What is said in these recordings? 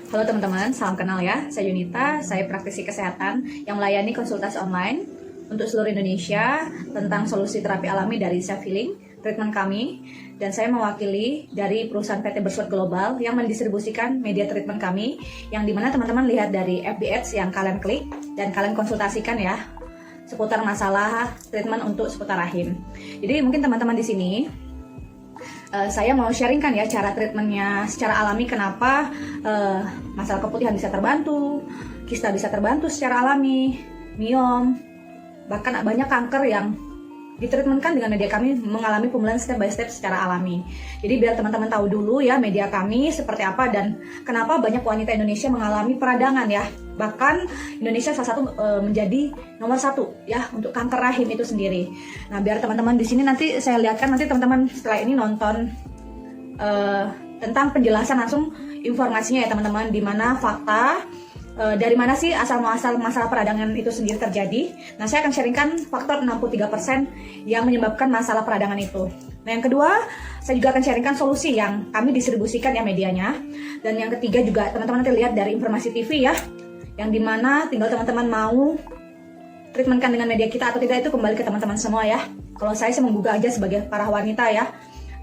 Halo teman-teman, salam kenal ya. Saya Yunita, saya praktisi kesehatan yang melayani konsultasi online untuk seluruh Indonesia tentang solusi terapi alami dari self healing, treatment kami. Dan saya mewakili dari perusahaan PT Bersword Global yang mendistribusikan media treatment kami, yang dimana teman-teman lihat dari FB Ads yang kalian klik dan kalian konsultasikan ya, seputar masalah treatment untuk seputar rahim. Jadi mungkin teman-teman di sini saya mau sharingkan ya cara treatmentnya secara alami, kenapa masalah keputihan bisa terbantu, kista bisa terbantu secara alami, miom, bahkan banyak kanker yang ditreatmentkan dengan media kami mengalami pemulihan step by step secara alami. Jadi biar teman-teman tahu dulu ya media kami seperti apa dan kenapa banyak wanita Indonesia mengalami peradangan ya. Bahkan Indonesia salah satu menjadi nomor 1 ya untuk kanker rahim itu sendiri. Nah biar teman-teman di sini nanti saya lihatkan, nanti teman-teman setelah ini nonton tentang penjelasan langsung informasinya ya teman-teman, di mana fakta dari mana sih asal-muasal masalah peradangan itu sendiri terjadi. Nah saya akan sharingkan faktor 63% yang menyebabkan masalah peradangan itu. Nah yang kedua, saya juga akan sharingkan solusi yang kami distribusikan ya medianya. Dan yang ketiga juga teman-teman nanti lihat dari informasi TV ya, yang dimana tinggal teman-teman mau treatmentkan dengan media kita atau tidak itu kembali ke teman-teman semua ya. Kalau saya menggugah aja sebagai para wanita ya,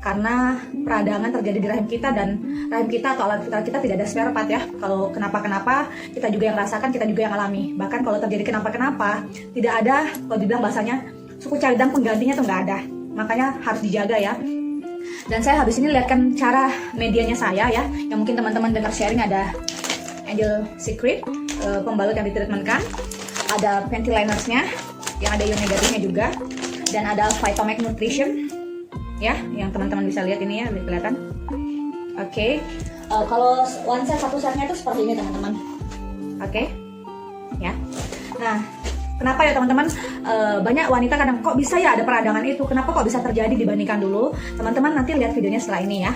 karena peradangan terjadi di rahim kita dan rahim kita atau alat vital kita tidak ada spare part ya. Kalau kenapa-kenapa kita juga yang rasakan, kita juga yang alami. Bahkan kalau terjadi kenapa-kenapa tidak ada, kalau dibilang bahasanya suku cadang penggantinya tuh nggak ada. Makanya harus dijaga ya. Dan saya habis ini lihatkan cara medianya saya ya, yang mungkin teman-teman dengar sharing. Ada Angel Secret, pembalut yang ditreatmentkan, ada Ventilinersnya yang ada ion negatifnya juga, dan ada Vitamag Nutrition ya, yang teman-teman bisa lihat ini ya, kelihatan. Oke. Kalau one set satu setnya itu seperti ini teman-teman. Oke. Ya. Nah, kenapa ya teman-teman? Banyak wanita kadang kok bisa ya ada peradangan itu? Kenapa kok bisa terjadi dibandingkan dulu? Teman-teman nanti lihat videonya setelah ini ya.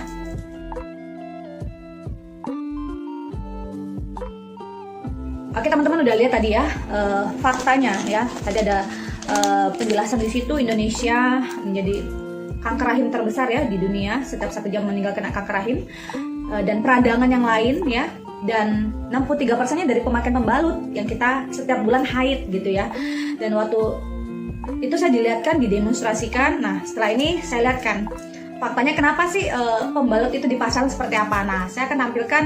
Oke teman-teman udah lihat tadi ya faktanya ya. Tadi ada penjelasan di situ Indonesia menjadi kanker rahim terbesar ya di dunia, setiap 1 jam meninggal kena kanker rahim, dan peradangan yang lain ya, dan 63%-nya dari pemakaian pembalut yang kita setiap bulan haid gitu ya. Dan waktu itu saya dilihatkan, didemonstrasikan. Nah setelah ini saya lihatkan faktanya kenapa sih pembalut itu dipasang seperti apa. Nah saya akan tampilkan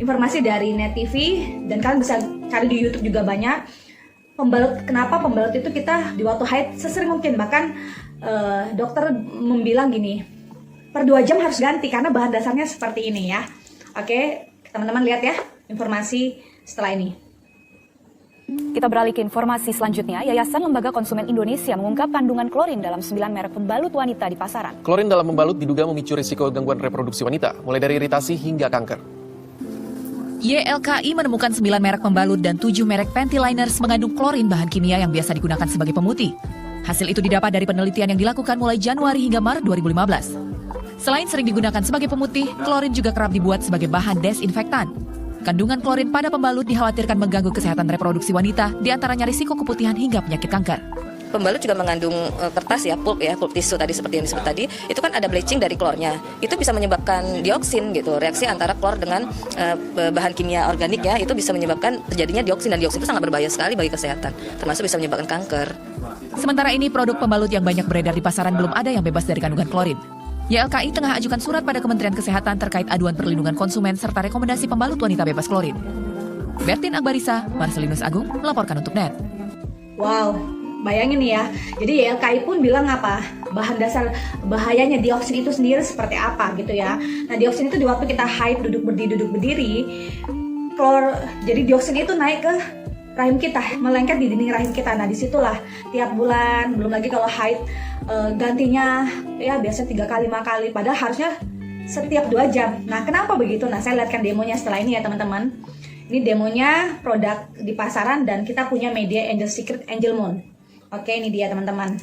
informasi dari Net TV dan kalian bisa cari di YouTube juga banyak. Pembalut, kenapa pembalut itu kita di waktu haid sesering mungkin, bahkan dokter membilang gini, per 2 jam harus ganti karena bahan dasarnya seperti ini ya. Oke, teman-teman lihat ya informasi setelah ini. Kita beralih ke informasi selanjutnya. Yayasan Lembaga Konsumen Indonesia mengungkap kandungan klorin dalam 9 merek pembalut wanita di pasaran. Klorin dalam pembalut diduga memicu risiko gangguan reproduksi wanita, mulai dari iritasi hingga kanker. YLKI menemukan 9 merek pembalut dan 7 merek panty liners mengandung klorin, bahan kimia yang biasa digunakan sebagai pemutih. Hasil itu didapat dari penelitian yang dilakukan mulai Januari hingga Maret 2015. Selain sering digunakan sebagai pemutih, klorin juga kerap dibuat sebagai bahan desinfektan. Kandungan klorin pada pembalut dikhawatirkan mengganggu kesehatan reproduksi wanita, diantaranya risiko keputihan hingga penyakit kanker. Pembalut juga mengandung kertas ya, pulp tisu tadi seperti yang disebut tadi. Itu kan ada bleaching dari klornya. Itu bisa menyebabkan dioksin gitu. Reaksi antara klor dengan bahan kimia organik ya, itu bisa menyebabkan terjadinya dioksin, dan dioksin itu sangat berbahaya sekali bagi kesehatan, termasuk bisa menyebabkan kanker. Sementara ini produk pembalut yang banyak beredar di pasaran belum ada yang bebas dari kandungan klorin. YLKI tengah ajukan surat pada Kementerian Kesehatan terkait aduan perlindungan konsumen serta rekomendasi pembalut wanita bebas klorin. Bertin Akbarisa, Marcelinus Agung melaporkan untuk NET. Wow, bayangin nih ya. Jadi YLKI pun bilang apa? Bahan dasar bahayanya dioksin itu sendiri seperti apa gitu ya. Nah dioksin itu di waktu kita haid, duduk berdiri, jadi dioksin itu naik ke rahim kita, melengket di dinding rahim kita. Nah disitulah tiap bulan, belum lagi kalau haid gantinya ya biasanya 3 kali 5 kali, padahal harusnya setiap 2 jam. Nah kenapa begitu? Nah saya lihatkan demonya setelah ini ya teman-teman. Ini demonya produk di pasaran dan kita punya media Angel Secret, Angel Moon. Oke, ini dia teman-teman.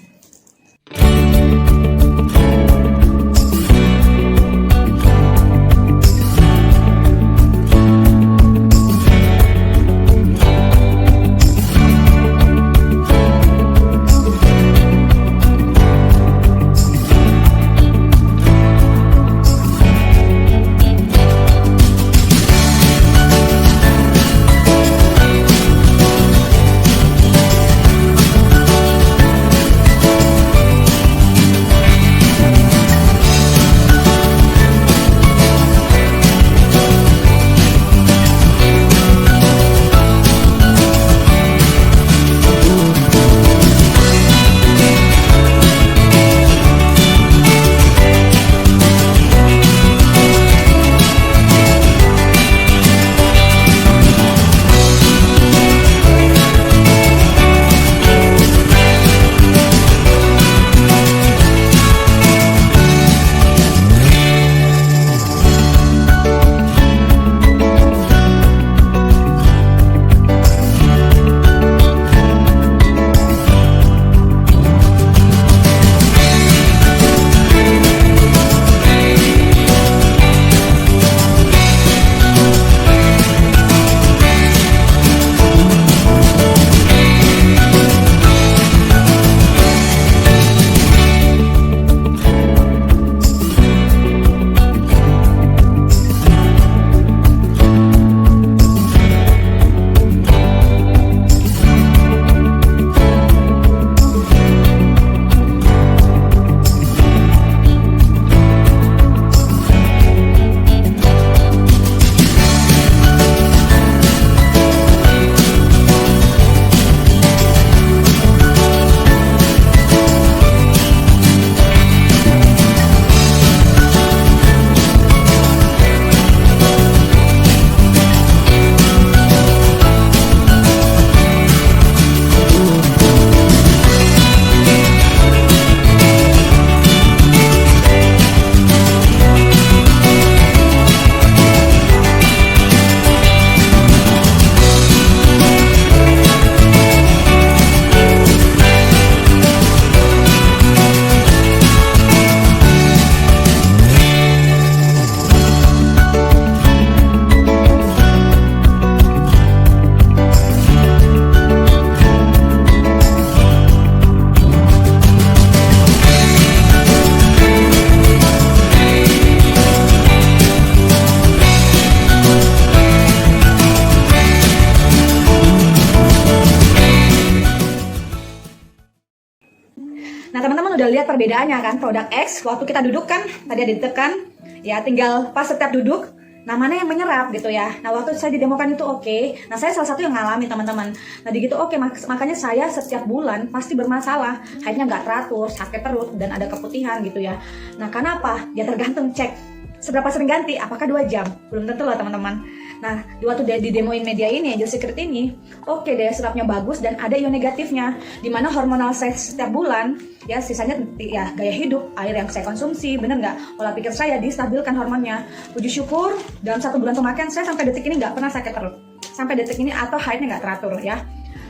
teman-teman udah lihat perbedaannya kan, produk X waktu kita duduk kan, tadi ada ditekan, ya tinggal pas setiap duduk, nah mana yang menyerap gitu ya. Nah waktu saya didemokan itu oke. Nah saya salah satu yang ngalamin teman-teman. Nah di gitu oke, makanya saya setiap bulan pasti bermasalah, haidnya nggak teratur, sakit perut dan ada keputihan gitu ya. Nah karena apa? Ya tergantung cek seberapa sering ganti, apakah 2 jam? Belum tentu loh teman-teman. Nah, waktu di demoin media ini, Angel Secret ini, oke daya serapnya bagus dan ada ion negatifnya, dimana hormonal saya setiap bulan, ya sisanya ya gaya hidup, air yang saya konsumsi, bener nggak? Pola pikir saya distabilkan hormonnya. Puji syukur, dalam 1 bulan pemakaian saya sampai detik ini nggak pernah sakit perut. Sampai detik ini atau haidnya nggak teratur ya.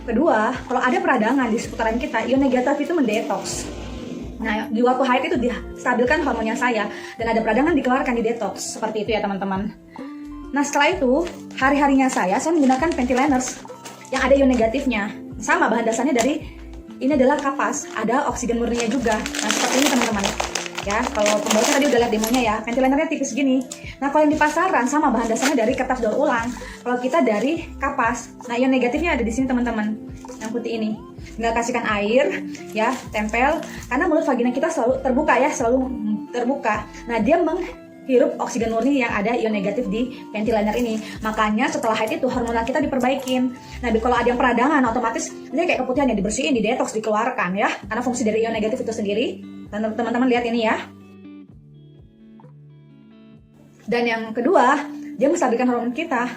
Kedua, kalau ada peradangan di seputaran kita, ion negatif itu mendetoks. Nah, di waktu haid itu distabilkan hormonnya saya dan ada peradangan dikeluarkan di detox. Seperti itu ya teman-teman. Nah, setelah itu, hari-harinya saya menggunakan Pantyliners yang ada ion negatifnya. Sama bahan dasarnya dari ini adalah kapas, ada oksigen murninya juga. Nah, seperti ini teman-teman. Ya, kalau pembautnya tadi udah lihat demonya ya, Pantylinernya tipis gini. Nah, kalau yang di pasaran sama bahan dasarnya dari kertas daur ulang. Kalau kita dari kapas. Nah, ion negatifnya ada di sini teman-teman. Yang putih ini. Nggak kasihkan air, ya, tempel. Karena mulut vagina kita selalu terbuka ya, selalu terbuka. Nah, dia menghirup oksigen murni yang ada ion negatif di Pantyliner ini. Makanya setelah haid itu hormonal kita diperbaikin. Nah, kalau ada yang peradangan, otomatis dia kayak keputihan ya, dibersihin, di detox, dikeluarkan ya. Karena fungsi dari ion negatif itu sendiri. Dan teman-teman lihat ini ya. Dan yang kedua, dia menstabilkan hormon kita.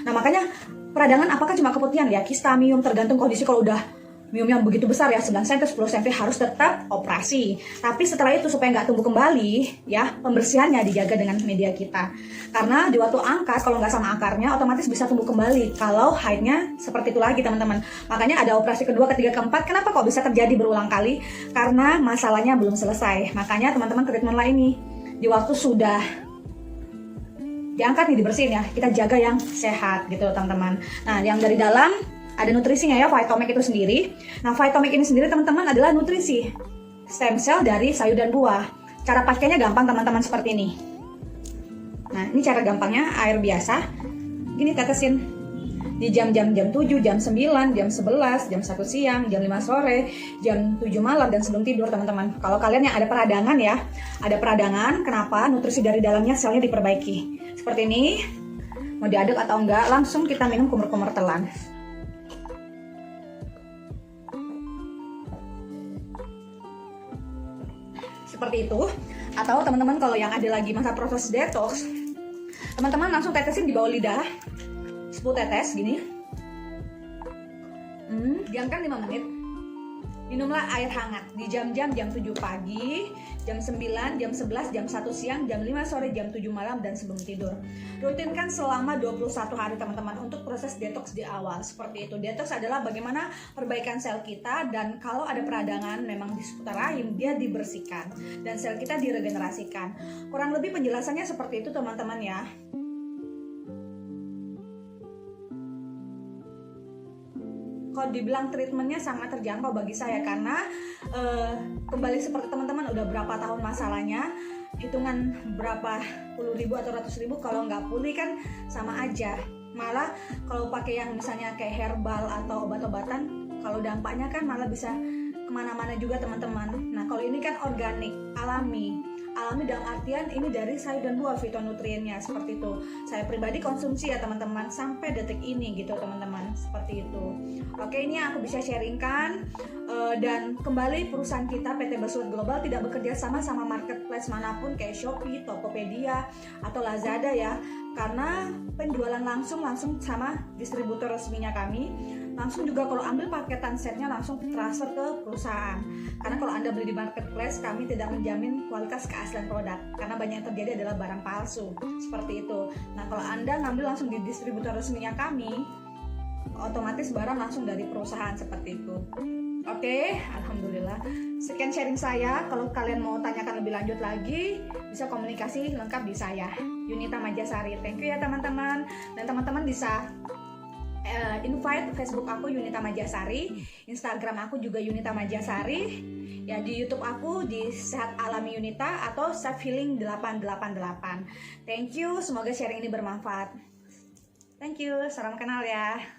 Nah, makanya peradangan apakah cuma keputihan ya, kista, miom, tergantung kondisi. Kalau udah miomnya begitu besar ya, 9 cm, 10 cm harus tetap operasi. Tapi setelah itu supaya nggak tumbuh kembali ya, pembersihannya dijaga dengan media kita. Karena di waktu angkat, kalau nggak sama akarnya, otomatis bisa tumbuh kembali. Kalau haidnya seperti itu lagi teman-teman. Makanya ada operasi kedua, ketiga, keempat. Kenapa kok bisa terjadi berulang kali? Karena masalahnya belum selesai. Makanya teman-teman treatment lah ini di waktu sudah diangkat nih, dibersihin ya, kita jaga yang sehat gitu teman-teman. Nah, yang dari dalam ada nutrisinya ya, Vitomix itu sendiri. Nah, Vitomix ini sendiri teman-teman adalah nutrisi stem cell dari sayur dan buah. Cara pakainya gampang teman-teman, seperti ini. Nah, ini cara gampangnya, air biasa. Gini tetesin di jam-jam 7, jam 9, jam 11, jam 1 siang, jam 5 sore, jam 7 malam, dan sebelum tidur teman-teman. Kalau kalian yang ada peradangan ya, ada peradangan, kenapa? Nutrisi dari dalamnya selnya diperbaiki. Seperti ini, mau diaduk atau enggak, langsung kita minum kumur-kumur telan. Seperti itu. Atau teman-teman kalau yang ada lagi masa proses detox, teman-teman langsung tetesin di bawah lidah 10 tetes gini. Diamkan 5 menit. Minumlah air hangat di jam-jam jam 7 pagi, jam 9, jam 11, jam 1 siang, jam 5 sore, jam 7 malam, dan sebelum tidur. Rutinkan selama 21 hari teman-teman untuk proses detox di awal. Seperti itu. Detox adalah bagaimana perbaikan sel kita, dan kalau ada peradangan memang di seputar rahim, dia dibersihkan dan sel kita diregenerasikan. Kurang lebih penjelasannya seperti itu teman-teman ya. Kalau dibilang treatmentnya sangat terjangkau bagi saya, karena kembali seperti teman-teman udah berapa tahun masalahnya, hitungan berapa puluh ribu atau ratus ribu, kalau nggak pulih kan sama aja. Malah kalau pakai yang misalnya kayak herbal atau obat-obatan, kalau dampaknya kan malah bisa kemana-mana juga teman-teman. Nah, kalau ini kan organik, alami dalam artian ini dari sayur dan buah, fitonutriennya seperti itu. Saya pribadi konsumsi ya teman-teman sampai detik ini gitu teman-teman, seperti itu. Oke, ini yang aku bisa sharingkan. Dan kembali perusahaan kita PT Bersut Global tidak bekerja sama marketplace manapun kayak Shopee, Tokopedia atau Lazada ya, karena penjualan langsung sama distributor resminya kami. Langsung juga kalau ambil paketan setnya langsung transfer ke perusahaan. Karena kalau Anda beli di marketplace, kami tidak menjamin kualitas keaslian produk, karena banyak yang terjadi adalah barang palsu. Seperti itu. Nah, kalau Anda ngambil langsung di distributor resminya kami, otomatis barang langsung dari perusahaan, seperti itu. Oke, alhamdulillah. Sekian sharing saya. Kalau kalian mau tanyakan lebih lanjut lagi, bisa komunikasi lengkap di saya, Yunita Majasari. Thank you ya teman-teman. Dan teman-teman bisa invite Facebook aku Yunita Majasari, Instagram aku juga Yunita Majasari, ya di YouTube aku di Sehat Alami Yunita atau Self Healing 888. Thank you, semoga sharing ini bermanfaat. Thank you, salam kenal ya.